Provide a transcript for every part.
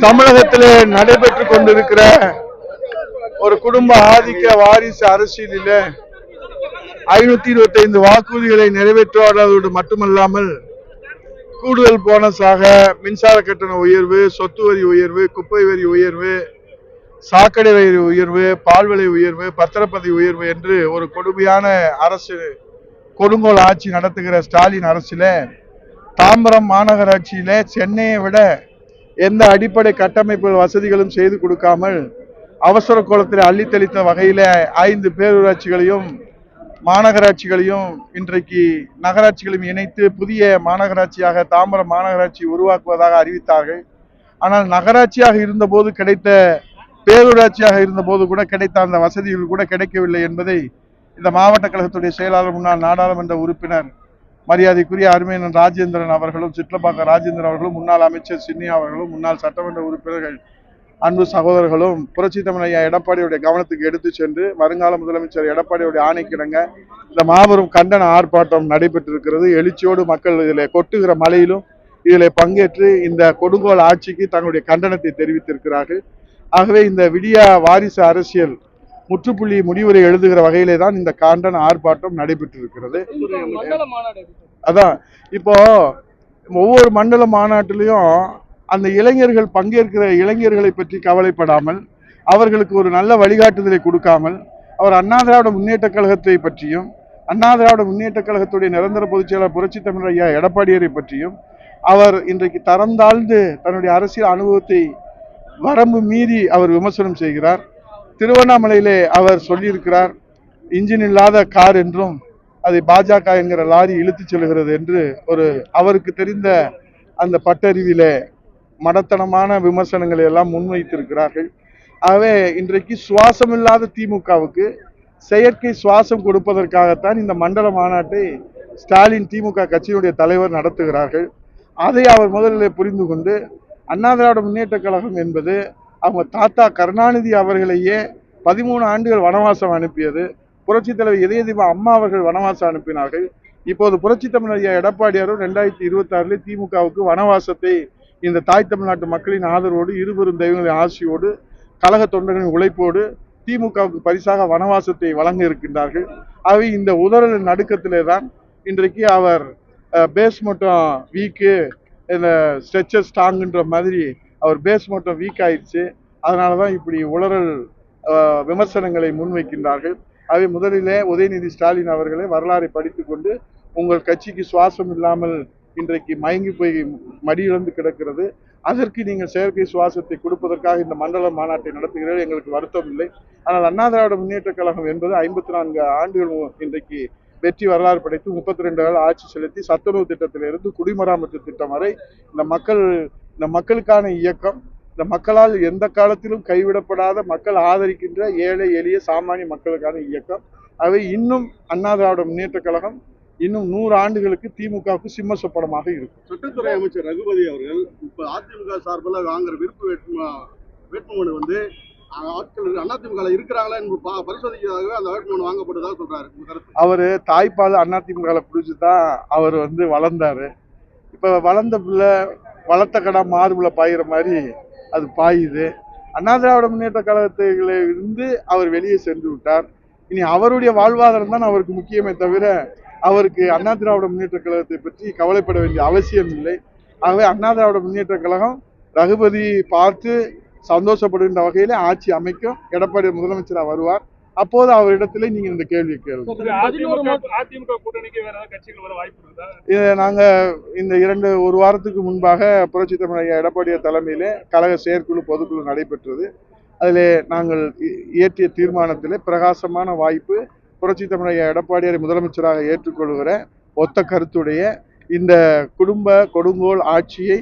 தமிழகத்திலே நடைபெற்றுக் கொண்டிருக்கிற ஒரு குடும்ப ஆதிக்க வாரிசு அரசியலில் 525 வாக்குறுதிகளை நிறைவேற்றுவதோடு மட்டுமல்லாமல் கூடுதல் போனஸாக மின்சார கட்டண உயர்வு, சொத்து வரி உயர்வு, குப்பை வரி உயர்வு, சாக்கடை வரி உயர்வு, பால் விலை உயர்வு, பத்திரப்பதிவு உயர்வு என்று ஒரு கொடுமையான அரசு கொடுங்கோல் ஆட்சி நடத்துகிற ஸ்டாலின் அரசில தாம்பரம் மாநகராட்சியில சென்னையை விட எந்த அடிப்படை கட்டமைப்பு வசதிகளும் செய்து கொடுக்காமல் அவசர கோலத்தில் அள்ளி தெளித்த வகையில 5 பேரூராட்சிகளையும் மாநகராட்சிகளையும் இன்றைக்கு நகராட்சிகளையும் இணைத்து புதிய மாநகராட்சியாக தாம்பரம் மாநகராட்சி உருவாக்குவதாக அறிவித்தார்கள். ஆனால் நகராட்சியாக இருந்தபோது கிடைத்த, பேரூராட்சியாக இருந்தபோது கூட கிடைத்த அந்த வசதிகள் கூட கிடைக்கவில்லை என்பதை இந்த மாவட்ட கழகத்துடைய செயலாளர், முன்னாள் நாடாளுமன்ற உறுப்பினர் மரியாதைக்குரிய அருமையன் ராஜேந்திரன் அவர்களும், சிட்லப்பாக்க ராஜேந்திரன் அவர்களும், முன்னாள் அமைச்சர் சின்னியா அவர்களும், முன்னாள் சட்டமன்ற உறுப்பினர்கள் அன்பு சகோதரர்களும் புரட்சி தமிழ் ஐயா எடப்பாடியுடைய கவனத்துக்கு எடுத்து சென்று வருங்கால முதலமைச்சர் எடப்பாடியுடைய ஆணைக்கிடங்க இந்த மாபெரும் கண்டன ஆர்ப்பாட்டம் நடைபெற்றிருக்கிறது. எழுச்சியோடு மக்கள் இதில் கொட்டுகிற மழையிலும் இதில் பங்கேற்று இந்த கொடுங்கோல் ஆட்சிக்கு தங்களுடைய கண்டனத்தை தெரிவித்திருக்கிறார்கள். ஆகவே இந்த விடியா வாரிசு அரசியல் முற்றுப்புள்ளி முடிவுரை எழுதுகிற வகையிலே தான் இந்த கண்டன ஆர்ப்பாட்டம் நடைபெற்றிருக்கிறது. அதான் இப்போ ஒவ்வொரு மண்டல மாநாட்டிலையும் அந்த இளைஞர்கள் பங்கேற்கிற இளைஞர்களை பற்றி கவலைப்படாமல், அவர்களுக்கு ஒரு நல்ல வழிகாட்டுதலை கொடுக்காமல், அவர் அண்ணா திராவிட முன்னேற்ற கழகத்தை பற்றியும், அண்ணா திராவிட முன்னேற்ற கழகத்துடைய நிரந்தர பொதுச் செயலாளர் புரட்சி தமிழ் ஐயா எடப்பாடியாரை பற்றியும் அவர் இன்றைக்கு தரம் தாழ்ந்து தன்னுடைய அரசியல் அனுபவத்தை வரம்பு மீறி அவர் விமர்சனம் செய்கிறார். திருவண்ணாமலையிலே அவர் சொல்லியிருக்கிறார், இன்ஜின் இல்லாத கார் என்றும் அதை பாஜக என்கிற லாரி இழுத்து செல்கிறது என்று ஒரு அவருக்கு தெரிந்த அந்த பட்டறிவிலே மடத்தனமான விமர்சனங்களை எல்லாம் முன்வைத்திருக்கிறார்கள். ஆகவே இன்றைக்கு சுவாசம் இல்லாத திமுகவுக்கு செயற்கை சுவாசம் கொடுப்பதற்காகத்தான் இந்த மண்டல மாநாட்டை ஸ்டாலின் திமுக கட்சியினுடைய தலைவர் நடத்துகிறார்கள். அதை அவர் முதலில் புரிந்து கொண்டு, அண்ணா திராவிட முன்னேற்ற கழகம் என்பது அவங்க தாத்தா கருணாநிதி அவர்களையே 13 ஆண்டுகள் வனவாசம் அனுப்பியது. புரட்சி தலைவர் இதயதீப அம்மா அவர்கள் வனவாசம் அனுப்பினார்கள். இப்போது புரட்சி தமிழ் ஐயா எடப்பாடியாரும் 2026 திமுகவுக்கு வனவாசத்தை இந்த தாய் தமிழ்நாட்டு மக்களின் ஆதரவோடு, இருபெரும் தெய்வங்களின் ஆட்சியோடு, கழக தொண்டர்களின் உழைப்போடு திமுகவுக்கு பரிசாக வனவாசத்தை வழங்க இருக்கின்றார்கள். ஆகவே இந்த உதறல் நடுக்கத்திலே தான் இன்றைக்கு அவர் பேஸ் மட்டும் வீக்கு, இந்த ஸ்ட்ரெச்சர் ஸ்ட்ராங்குன்ற மாதிரி அவர் பேஸ் மட்டும் வீக் ஆயிடுச்சு. அதனால தான் இப்படி உளறல் விமர்சனங்களை முன்வைக்கின்றார்கள். ஆகவே முதலிலே உதயநிதி ஸ்டாலின் அவர்களை வரலாறை படித்துக் கொண்டு, உங்கள் கட்சிக்கு சுவாசம் இல்லாமல் இன்றைக்கு மயங்கி போய் மடியிழந்து கிடக்கிறது, அதற்கு நீங்கள் செயற்கை சுவாசத்தை கொடுப்பதற்காக இந்த மண்டல மாநாட்டை நடத்துகிறீர்கள், எங்களுக்கு வருத்தம் இல்லை. ஆனால் அண்ணா திராவிட முன்னேற்ற கழகம் என்பது 54 ஆண்டுகள் இன்றைக்கு வெற்றி வரலாறு படைத்து 32 ஆண்டு ஆட்சி செலுத்தி சத்துணவு திட்டத்திலிருந்து குடிமராமத்து திட்டம் வரை இந்த மக்களுக்கான இயக்கம், இந்த மக்களால் எந்த காலத்திலும் கைவிடப்படாத, மக்கள் ஆதரிக்கின்ற ஏழை எளிய சாமானிய மக்களுக்கான இயக்கம். அவை இன்னும் அண்ணா திராவிட முன்னேற்ற கழகம் இன்னும் 100 ஆண்டுகளுக்கு திமுகவுக்கு சிம்ம சொப்பனமாக இருக்கும். சட்டத்துறை அமைச்சர் ரகுபதி அவர்கள் இப்ப அதிமுக சார்பில் வாங்குற விருப்பு வேட்புமனு வந்து ஆட்கள் அதிமுக இருக்கிறாங்களா என்று பரிசோதிக்கிறதாக அந்த வேட்புமனு வாங்கப்பட்டதாக சொல்றாரு. அவரு தாய்ப்பால் அதிமுக பிடிச்சுதான் அவர் வளர்ந்தாரு. இப்ப வளர்ந்த பிள்ளை வளர்த்த கடா மார்புல பாயிற மாதிரி அது பாயுது. அண்ணா திராவிட முன்னேற்ற கழகத்தில இருந்து அவர் வெளியே சென்று விட்டார். இனி அவருடைய வாழ்வாதாரம் தான் அவருக்கு முக்கியமே தவிர அவருக்கு அண்ணா திராவிட முன்னேற்ற கழகத்தை பற்றி கவலைப்பட வேண்டிய அவசியம் இல்லை. ஆகவே அண்ணா திராவிட முன்னேற்ற கழகம் ரகுபதி பார்த்து சந்தோஷப்படுகின்ற வகையில ஆட்சி அமைக்கும். எடப்பாடி முதலமைச்சராக வருவார். அப்போது அவரிடத்திலே நீங்க இந்த கேள்வி கேள்வி. நாங்க இந்த ஒரு வாரத்துக்கு முன்பாக புரட்சி தமிழ் ஐயா எடப்பாடியார் தலைமையிலே கழக செயற்குழு பொதுக்குழு நடைபெற்றது. அதிலே நாங்கள் இயற்றிய தீர்மானத்திலே பிரகாசமான வாய்ப்பு, புரட்சி தமிழ் ஐயா எடப்பாடியாரை முதலமைச்சராக ஏற்றுக்கொள்கிற ஒத்த கருத்துடைய இந்த குடும்ப கொடுங்கோல் ஆட்சியை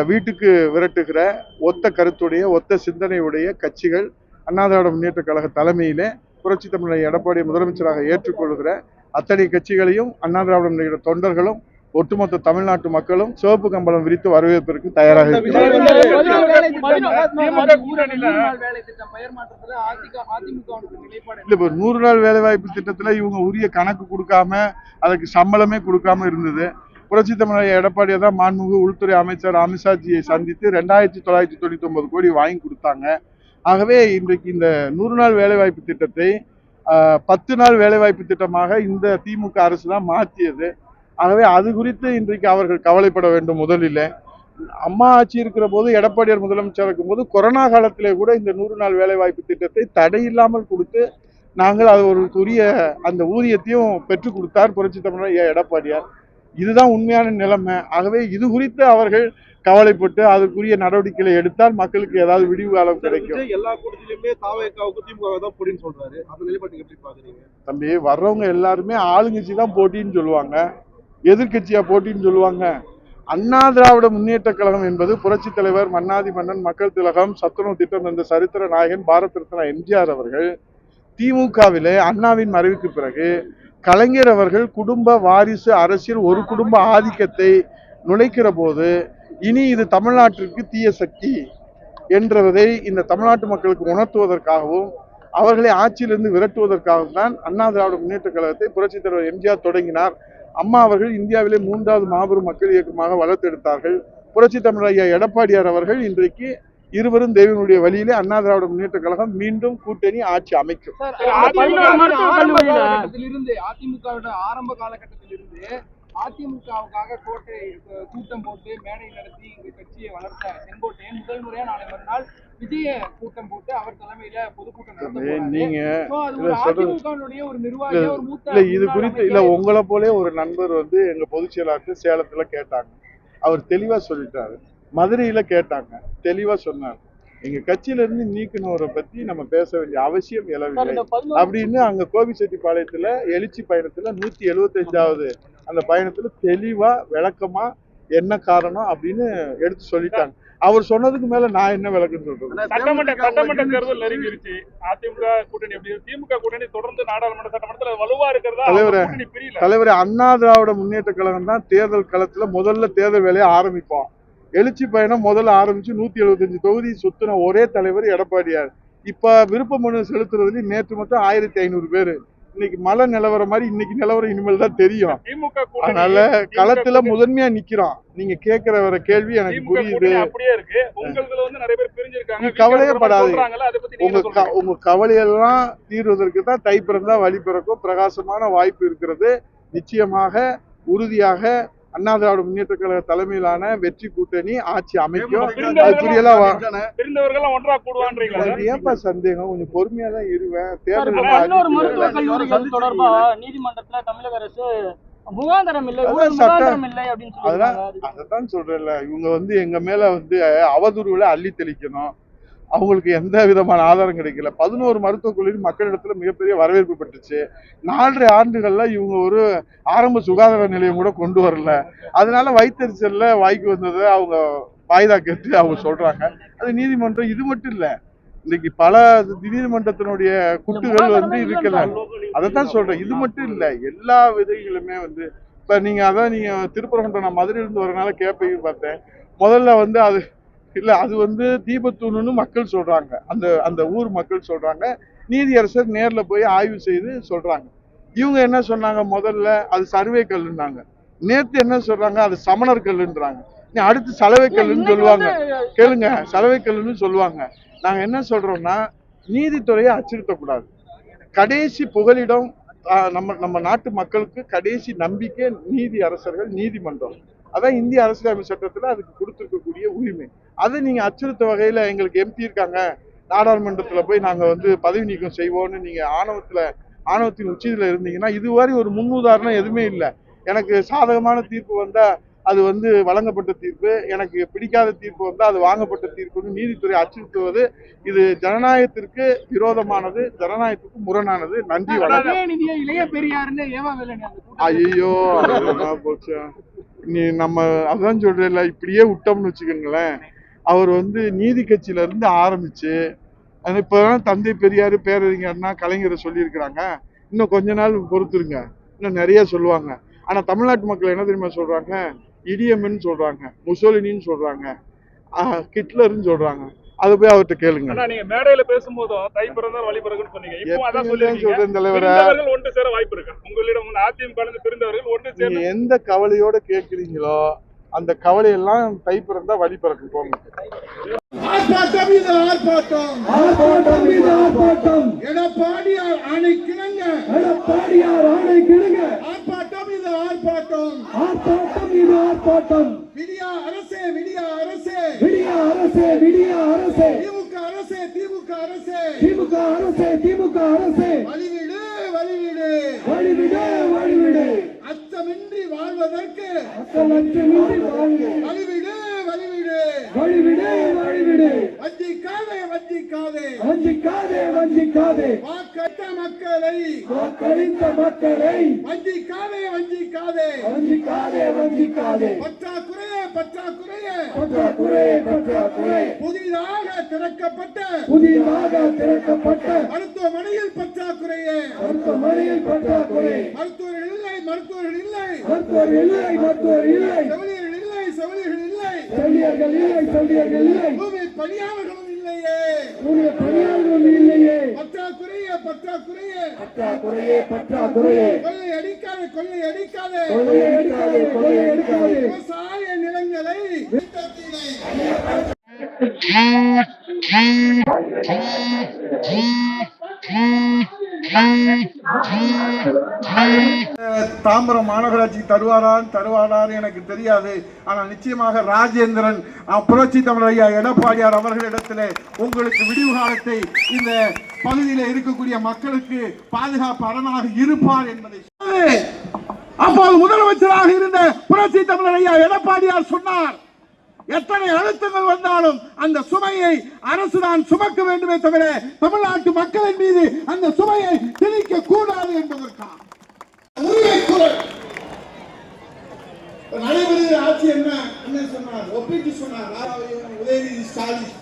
வீட்டுக்கு விரட்டுகிற ஒத்த கருத்துடைய ஒத்த சிந்தனையுடைய கட்சிகள் அண்ணா திராவிட முன்னேற்ற கழக தலைமையிலே புரட்சி தமிழ் ஐயா எடப்பாடியை முதலமைச்சராக ஏற்றுக்கொள்கிற அத்தனை கட்சிகளையும் அண்ணா திராவிட முன்னேற்ற தொண்டர்களும் ஒட்டுமொத்த தமிழ்நாட்டு மக்களும் சிவப்பு கம்பளம் விரித்து வரவேற்பதற்கு தயாராக இருக்கிறார். இப்ப 100 நாள் வேலைவாய்ப்பு திட்டத்துல இவங்க உரிய கணக்கு கொடுக்காம, அதுக்கு சம்பளமே கொடுக்காம இருந்தது. புரட்சி தமிழர் எடப்பாடியை தான் மாண்புமிகு உள்துறை அமைச்சர் அமித்ஷாஜியை சந்தித்து 2999 கோடி வாங்கி கொடுத்தாங்க. ஆகவே இன்றைக்கு இந்த 100 நாள் வேலைவாய்ப்பு திட்டத்தை 10 நாள் வேலைவாய்ப்பு திட்டமாக இந்த திமுக அரசு தான் மாற்றியது. ஆகவே அது குறித்து இன்றைக்கு அவர்கள் கவலைப்பட வேண்டும். முதலில் அம்மா ஆட்சி இருக்கிற போது, எடப்பாடியார் முதலமைச்சர் இருக்கும் போது, கொரோனா காலத்திலே கூட இந்த 100 நாள் வேலைவாய்ப்பு திட்டத்தை தடையில்லாமல் கொடுத்து நாங்கள் அது ஒரு உரிய அந்த ஊதியத்தையும் பெற்றுக் கொடுத்தார் புரட்சி தமிழர் எடப்பாடியார். இதுதான் உண்மையான நிலைமை. ஆகவே இது குறித்து அவர்கள் கவலைப்பட்டு அதுக்குரிய நடவடிக்கைகளை எடுத்தால் மக்களுக்கு ஏதாவது விடிவு காலம் கிடைக்கும். எல்லா கூட்டத்திலுமே தாவேகாவுக்கு திமுக தான் போட்டின்னு சொல்றாரு. அந்த நிலைப்பாட்டுக்கு எப்படி பாக்குறீங்க? தம்பி, வர்றவங்க எல்லாருமே ஆளுங்கட்சி தான் போட்டின்னு சொல்லுவாங்க, எதிர்கட்சியா போட்டின்னு சொல்லுவாங்க. அண்ணா திராவிட முன்னேற்ற கழகம் என்பது புரட்சி தலைவர், மன்னாதி மன்னன், மக்கள் திலகம், சத்துணவு திட்டம் என்ற சரித்திர நாயகன் பாரத ரத்னா எம்ஜிஆர் அவர்கள் திமுகவிலே அண்ணாவின் மறைவுக்கு பிறகு கலைஞர் அவர்கள் குடும்ப வாரிசு அரசியல் ஒரு குடும்ப ஆதிக்கத்தை நுழைக்கிற போது, இனி இது தமிழ்நாட்டிற்கு தீய சக்தி என்றதை இந்த தமிழ்நாட்டு மக்களுக்கு உணர்த்துவதற்காகவும் அவர்களை ஆட்சியிலிருந்து விரட்டுவதற்காகவும் தான் அண்ணா திராவிட முன்னேற்ற கழகத்தை புரட்சி தலைவர் எம்ஜிஆர் தொடங்கினார். அம்மா அவர்கள் இந்தியாவிலே 3வது மாபெரும் மக்கள் இயக்கமாக வளர்த்தெடுத்தார்கள். புரட்சி தமிழர் எடப்பாடியார் அவர்கள் இன்றைக்கு இருவரும் தேவனுடைய வழியிலே அண்ணா திராவிட முன்னேற்ற கழகம் மீண்டும் கூட்டணி ஆட்சி அமைக்கும். அதிமுகவோட ஆரம்ப காலகட்டத்திலிருந்து அதிமுகவுக்காக கூட்டம் போட்டு மேடை நடத்தி கட்சியை வளர்த்த செங்கோட்டையன் முதல் முறையா நாளை மறுநாள் விஜய கூட்டம் போட்டு அவர் தலைமையில பொதுக்கூட்டம் நடத்த. இது குறித்து இல்ல, உங்களை போலே ஒரு நண்பர் எங்க பொதுச் செயலாளர் சேலத்துல கேட்டாங்க. அவர் தெளிவா சொல்லிட்டாரு. மதுரையில கேட்டாங்க, தெளிவா சொன்னார். எங்க கட்சியில இருந்து நீக்கினவரை பத்தி நம்ம பேச வேண்டிய அவசியம் எழவில்லை அப்படின்னு அங்க கோபிச்செட்டிப்பாளையத்துல எழுச்சி பயணத்துல 175வது அந்த பயணத்துல தெளிவா விளக்கமா என்ன காரணம் அப்படின்னு எடுத்து சொல்லிட்டாங்க. அவர் சொன்னதுக்கு மேல நான் என்ன விளக்கம் சொல்றது? சட்டமன்ற தேர்தல் நெருங்கிருச்சு. அதிமுக கூட்டணி எப்படி? திமுக கூட்டணி தொடர்ந்து நாடாளுமன்ற சட்டமன்றத்தில் வலுவா இருக்கிறதா? தலைவரே, அண்ணா திராவிட முன்னேற்ற கழகம் தான் தேர்தல் களத்துல முதல்ல தேர்தல் வேலையை ஆரம்பிப்போம். எழுச்சி பயணம் முதல்ல ஆரம்பிச்சு 175 தொகுதி சுத்தின ஒரே தலைவர் எடப்பாடியார். இப்ப விருப்ப மனு செலுத்துறதுல நேற்று மட்டும் 1500 பேரு. இன்னைக்கு மழை நிலவரம் மாதிரி இன்னைக்கு நிலவரம் இனிமேல் தான் தெரியும். அதனால களத்துல முதன்மையா நிக்கிறோம். நீங்க கேட்கிற கேள்வி எனக்கு புரியுது. கவலையப்படாது. உங்க கவலையெல்லாம் தீர்வதற்கு தான் தை பிறந்தா வழி பிறக்கும் பிரகாசமான வாய்ப்பு இருக்கிறது. நிச்சயமாக உறுதியாக அண்ணா திராவிட முன்னேற்ற கழக தலைமையிலான வெற்றி கூட்டணி ஆட்சி அமைக்கும். ஏன்பா சந்தேகம்? கொஞ்சம் பொறுமையா தான் இருவேன். தேர்தல் தொடர்பா நீதிமன்றத்துல தமிழக அரசு முகாந்திரம் இல்லை, அதான் சொல்றேன்ல. இவங்க எங்க மேல அவதூறுகளை அள்ளி தெளிக்கணும். அவங்களுக்கு எந்த விதமான ஆதாரம் கிடைக்கல. 11 மருத்துவக் கல்லூரி மக்களிடத்துல மிகப்பெரிய வரவேற்பு பெற்றுச்சு. 4.5 ஆண்டுகள்ல இவங்க ஒரு ஆரம்ப சுகாதார நிலையம் கூட கொண்டு வரல. அதனால வயிற்றெரிச்சல்ல வாய்க்கு வந்ததை அவங்க வாய்தா கேட்டு அவங்க சொல்றாங்க. அது நீதிமன்றம் இது மட்டும் இல்ல, இன்னைக்கு பல நீதிமன்றத்தினுடைய குட்டுகள் இருக்கல. அதைத்தான் சொல்றேன். இது மட்டும் இல்ல, எல்லா விதைகளுமே இப்ப நீங்க திருப்பரங்குன்றம், நான் மதுரையிலிருந்து வரனால கேட்பீங்க பார்த்தேன். முதல்ல அது இல்ல, அது தீபத்தூணுன்னு மக்கள் சொல்றாங்க. அந்த ஊர் மக்கள் சொல்றாங்க. நீதியரசர் நேர்ல போய் ஆய்வு செய்து சொல்றாங்க. இவங்க என்ன சொன்னாங்க? முதல்ல அது சர்வே கல்லுன்னாங்க. நேத்து என்ன சொல்றாங்க? அது சமணர் கல்லுன்றாங்க. அடுத்து சலவை கல்லுன்னு சொல்லுவாங்க. கேளுங்க, சலவை கல்லுன்னு சொல்லுவாங்க. நாங்க என்ன சொல்றோம்னா, நீதித்துறையை அச்சுறுத்தக்கூடாது. கடைசி புகலிடம் நம்ம நாட்டு மக்களுக்கு கடைசி நம்பிக்கை நீதி அரசர்கள், நீதிமன்றம். அதான் இந்திய அரசியலமைப்பு சட்டத்துல அதுக்கு கொடுத்திருக்கக்கூடிய உரிமை. அதை நீங்க அச்சுறுத்த வகையில எங்களுக்கு எம்பி இருக்காங்க, நாடாளுமன்றத்துல போய் நாங்க பதவி நீக்கம் செய்வோம்னு நீங்க ஆணவத்தின் உச்சியில இருந்தீங்கன்னா, இதுவரை ஒரு முன்னுதாரணம் எதுவுமே இல்லை. எனக்கு சாதகமான தீர்ப்பு வந்தா அது வழங்கப்பட்ட தீர்ப்பு, எனக்கு பிடிக்காத தீர்ப்பு வந்தா அது வாங்கப்பட்ட தீர்ப்புன்னு நீதித்துறை அச்சுறுத்துவது இது ஜனநாயகத்திற்கு விரோதமானது, ஜனநாயகத்துக்கு முரணானது. நன்றி, வணக்கம். ஐயோ, போச்சு. நம்ம அதான் சொல்றேன்ல, இப்படியே விட்டோம்னு வச்சுக்கோங்களேன். அவர் நீதி கட்சியில இருந்து ஆரம்பிச்சு இப்பதான் தந்தை பெரியாரு, பேரறிஞர்னா கலைஞரை சொல்லியிருக்கிறாங்க. இன்னும் கொஞ்ச நாள் பொறுத்துருங்க, இன்னும் நிறைய சொல்லுவாங்க. ஆனா தமிழ்நாட்டு மக்கள் என்ன தெரியுமா சொல்றாங்க? இடியம்னு சொல்றாங்க, முசோலினின்னு சொல்றாங்க, ஹிட்லர்னு சொல்றாங்க. அதை போய் அவர்கிட்ட கேளுங்க. ஆனா நீங்க மேடையில பேசும்போதும் தை பிறந்தால் வழி பிறகுன்னு சொன்னீங்க. இப்போ அதான் சொல்லிருக்கீங்க. சொல்றேன் தலைவரே, பிரிந்தவர்கள் ஒன்று சேர வாய்ப்பு இருக்கு. உங்களிடம் அதிமுக பிரிந்தவர்கள் ஒன்று சேர நீங்க எந்த கவலையோட கேட்கிறீங்களோ அந்த கவலையெல்லாம் தை பிறந்தா வழி பிறகு போங்க. ஆர்ப்பாட்டம் இது ஆர்ப்பாட்டம், ஆர்ப்பாட்டம் இது ஆர்ப்பாட்டம், எடப்பாடியார் ஆணை கிணங்க, எடப்பாடியார் ஆணை கிணங்க, ஆர்ப்பாட்டம் இது ஆர்ப்பாட்டம், ஆர்ப்பாட்டம் இது ஆர்ப்பாட்டம், விடியா அரசே விடியா அரசே, விடியா அரசே விடியா அரசே, திமுக அரசே திமுக அரசே, திமுக அரசே திமுக அரசே, வழிவிடு வழிவிடு, வழிவிடு வழிவிடு, அச்சமின்றி வாழ்வதற்கு அச்சமின்றி வாழ்க, வழிவிடு வழிவிடு, வழிவிடு வழிவிடு, வஞ்சிக்காதே வஞ்சிக்காதே, வஞ்சிக்காதே வஞ்சிக்காதே, வாக்களித்த மக்களை வாக்களித்த மக்களை வஞ்சிக்காதே வஞ்சிக்காதே, வஞ்சிக்காதே வஞ்சிக்காதே, பற்றாக்குறையே பற்றாக்குறையே, பற்றாக்குறை பற்றாக்குறை, புதிதாக திறக்கப்பட்ட புதிதாக திறக்கப்பட்ட மருத்துவமனையில் பற்றாக்குறையே, மருத்துவமனையில் பற்றாக்குறை, மருத்துவர்கள் இல்லை மருத்துவர்கள் இல்லை, மருத்துவர் இல்லை மருத்துவர் இல்லை, செவிலியர்கள் இல்லை செவிலியர்கள் இல்லை, செவிலியர்கள் இல்லை செவிலியர்கள் இல்லை, பூமி பணியாளர்களும் இல்லையே, ஊழிய பணியாளர்கள் இல்லையே, பற்றாக்குறையே பற்றாக்குறையே, பற்றாக்குறையே பற்றாக்குறையே, கொள்ளை அடிக்காதே கொள்ளை அடிக்காதே, கொள்ளையை எடுக்காதே கொள்ளையை எடுக்காதே, விவசாய நிலங்களை திட்டத்தினை தாம்பரம் மாநகராட்சி தருவாரான்னு எனக்கு தெரியாது. ஆனால் நிச்சயமாக ராஜேந்திரன் புரட்சி தமிழர் ஐயா எடப்பாடியார் அவர்களிடத்திலே உங்களுக்கு விடிவு காலத்தை இந்த பகுதியில் இருக்கக்கூடிய மக்களுக்கு பாதுகாப்பு அரணாக இருப்பார் என்பதை அப்போது முதலமைச்சராக இருந்த புரட்சி தமிழர் ஐயா எடப்பாடியார் சொன்னார், எத்தனை அழுத்தங்கள் வந்தாலும் அந்த சுமையை அரசுதான் சுமக்க வேண்டுமே தவிர தமிழ்நாட்டு மக்களின் மீது அந்த சுமையை திணிக்க கூடாது என்பதற்காக உரிமை குரல் நடைபெறுகிற ஆட்சி என்ன சொன்னார், ஒப்பிட்டு சொன்னார் உதயநிதி ஸ்டாலின்.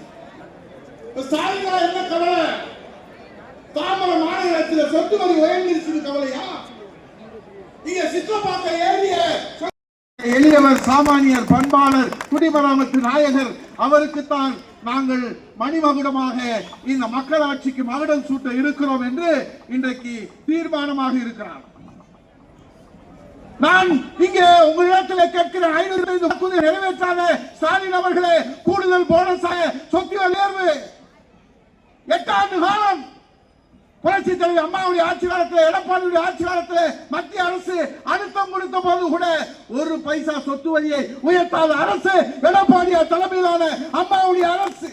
ஸ்டாலின் என்ன கவலை? தாம்பரம் மாநகராட்சியில் சொத்து வரி உயர்ந்திருச்சு கவலையா? இங்க சித்தப்பாக்க ஏறிய எளியவர் சாமானியர் பண்பாளர் குடிமராமத்து நாயகர் அவருக்குத்தான் நாங்கள் மணிமகுடமாக இந்த மக்களாட்சிக்கு மகுடம் சூட்ட இருக்கிறோம் என்று இன்றைக்கு தீர்மானமாக இருக்கிறார். நான் இங்கே உங்களிடத்தில் கேட்கிற 500 நிறைவேற்றாத ஸ்டாலின் அவர்களே, கூடுதல் போனஸாக சொத்து உயர்வு 8 ஆண்டு காலம் புரட்சி தலைவர் அம்மாவுடைய ஆட்சி காலத்தில் எடப்பாடியுடைய ஆட்சி காலத்தில் மத்திய அரசு அழுத்தம் கொடுத்த போது கூட 1 பைசா சொத்து வரியை உயர்த்தாத அரசு எடப்பாடியார் தலைமையிலான அம்மாவுடைய அரசு.